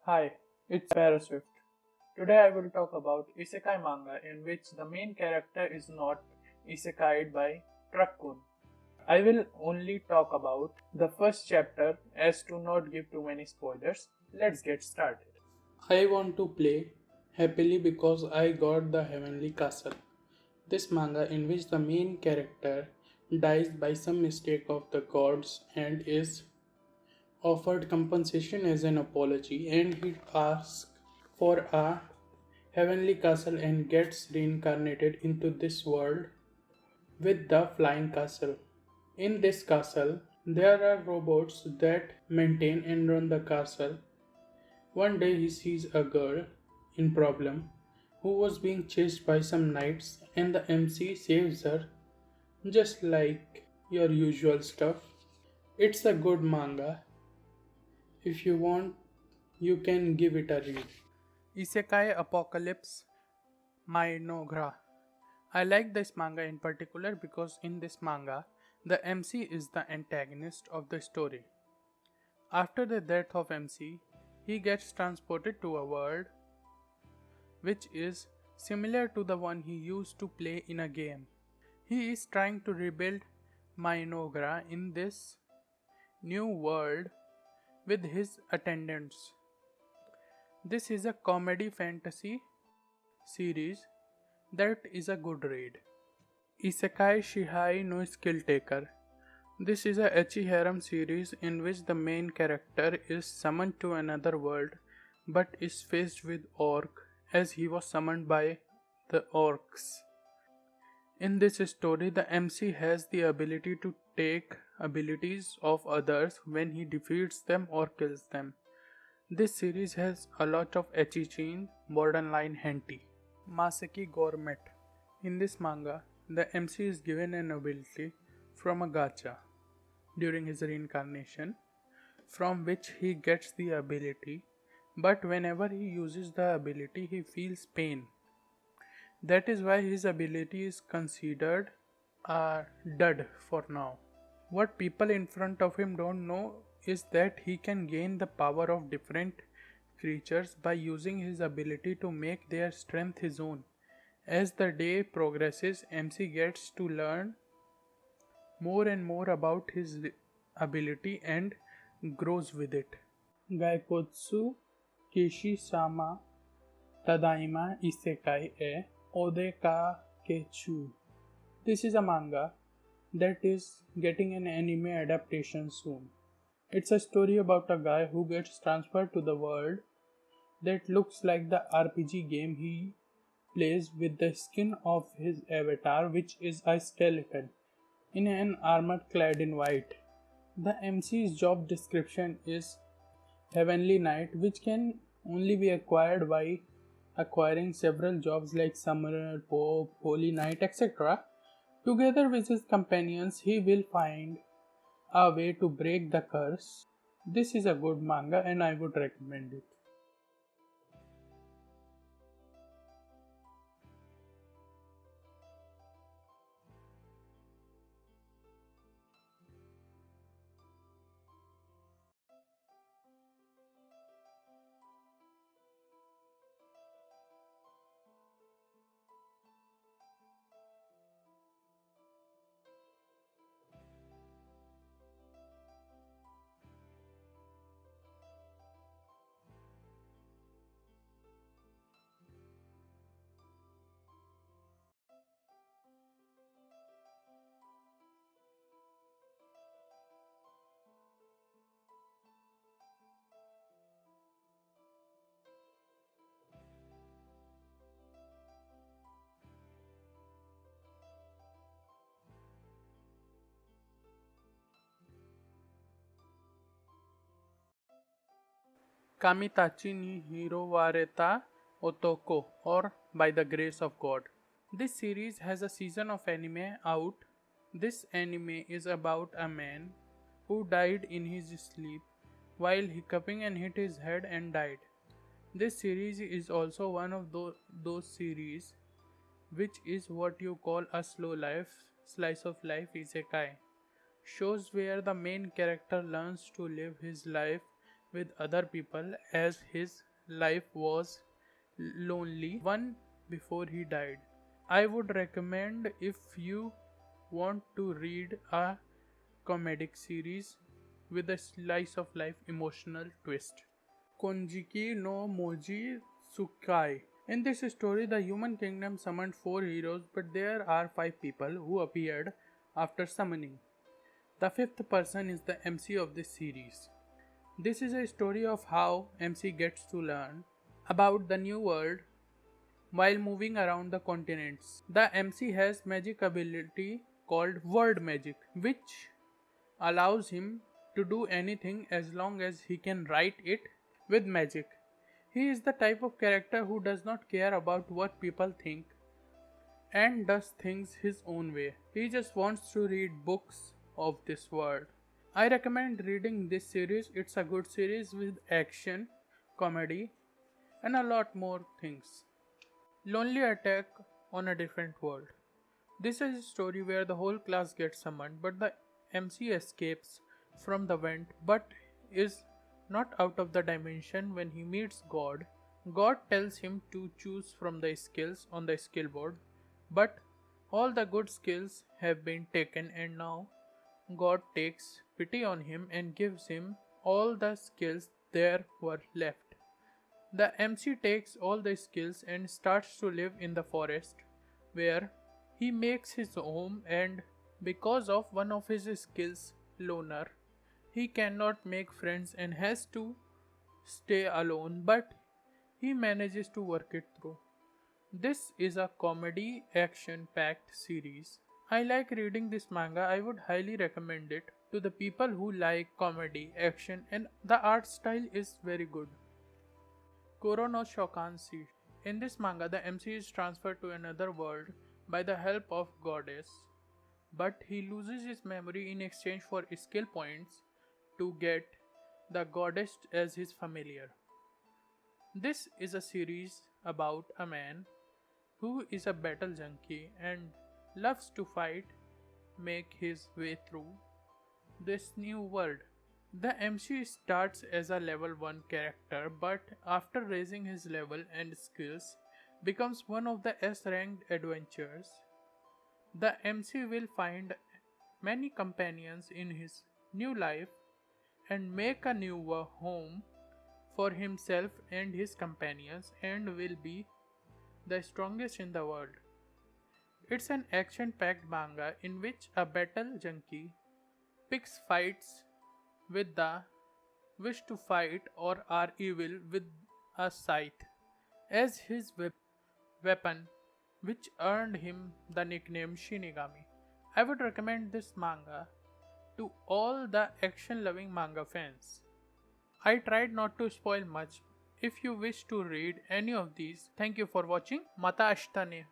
Hi, it's ParaSwift. Today I will talk about Isekai Manga in which the main character is not isekai'd by Truck-kun. I will only talk about the first chapter as to not give too many spoilers. Let's get started. I want to play happily because I got the Heavenly Castle. This manga in which the main character dies by some mistake of the gods and is offered compensation as an apology, and he asks for a heavenly castle and gets reincarnated into this world with the flying castle. In this castle, there are robots that maintain and run the castle. One day he sees a girl in problem who was being chased by some knights, and the MC saves her just like your usual stuff. It's a good manga. If you want, you can give it a read. Isekai Apocalypse MYNOGHRA. I like this manga in particular because in this manga, the MC is the antagonist of the story. After the death of MC, he gets transported to a world which is similar to the one he used to play in a game. He is trying to rebuild MYNOGHRA in this new world with his attendants. This is a comedy fantasy series that is a good read. Isekai SHIHAI no Skill Taker. This is a ecchi harem series in which the main character is summoned to another world but is faced with orc as he was summoned by the orcs. In this story, the MC has the ability to take abilities of others when he defeats them or kills them. This series has a lot of ecchi borderline hentai. MASEKI GOURMET. In this manga, the MC is given an ability from a gacha during his reincarnation, from which he gets the ability, but whenever he uses the ability, he feels pain. That is why his ability is considered a dud for now. What people in front of him don't know is that he can gain the power of different creatures by using his ability to make their strength his own. As the day progresses, MC gets to learn more and more about his ability and grows with it. GAIKOTSU KISHI-SAMA TADAIMA Isekai-ed ODEKAKECHUU. This is a manga that is getting an anime adaptation soon. It's a story about a guy who gets transferred to the world that looks like the RPG game he plays with the skin of his avatar, which is a skeleton, in an armor clad in white. The MC's job description is Heavenly Knight, which can only be acquired by acquiring several jobs like Summoner, Pope, Holy Knight, etc. Together with his companions, he will find a way to break the curse. This is a good manga and I would recommend it. KAMI-TACHI ni HIROWARETA OTOKO, or By the Grace of God. This series has a season of anime out. This anime is about a man who died in his sleep while hiccuping and hit his head and died. This series is also one of those series which is what you call a slow life, slice of life isekai. shows where the main character learns to live his life with other people as his life was lonely one before he died. I would recommend if you want to read a comedic series with a slice of life emotional twist. Konjiki no Moji Tsukai. In this story, the human kingdom summoned 4 heroes, but there are 5 people who appeared after summoning. The 5th person is the MC of this series. This is a story of how MC gets to learn about the new world while moving around the continents. The MC has magic ability called word magic, which allows him to do anything as long as he can write it with magic. He is the type of character who does not care about what people think and does things his own way. He just wants to read books of this world. I recommend reading this series. It's a good series with action, comedy, and a lot more things. Lonely Attack on a Different World. This is a story where the whole class gets summoned, but the MC escapes from the vent but is not out of the dimension when he meets God. God tells him to choose from the skills on the skill board, but all the good skills have been taken, and now God takes pity on him and gives him all the skills there were left. The MC takes all the skills and starts to live in the forest where he makes his home, and because of one of his skills, loner, he cannot make friends and has to stay alone, but he manages to work it through. This is a comedy action packed series. I like reading this manga. I would highly recommend it to the people who like comedy, action, and the art style is very good. KURO no SHOUKANSHI. In this manga, the MC is transferred to another world by the help of goddess, but he loses his memory in exchange for skill points to get the goddess as his familiar. This is a series about a man who is a battle junkie and loves to fight, make his way through this new world. The MC starts as a level 1 character, but after raising his level and skills, becomes one of the S-ranked adventurers. The MC will find many companions in his new life and make a new home for himself and his companions, and will be the strongest in the world. It's an action-packed manga in which a battle junkie picks fights with the wish to fight or are evil with a scythe as his weapon, which earned him the nickname Shinigami. I would recommend this manga to all the action-loving manga fans. I tried not to spoil much. If you wish to read any of these, thank you for watching. Mata ashtane.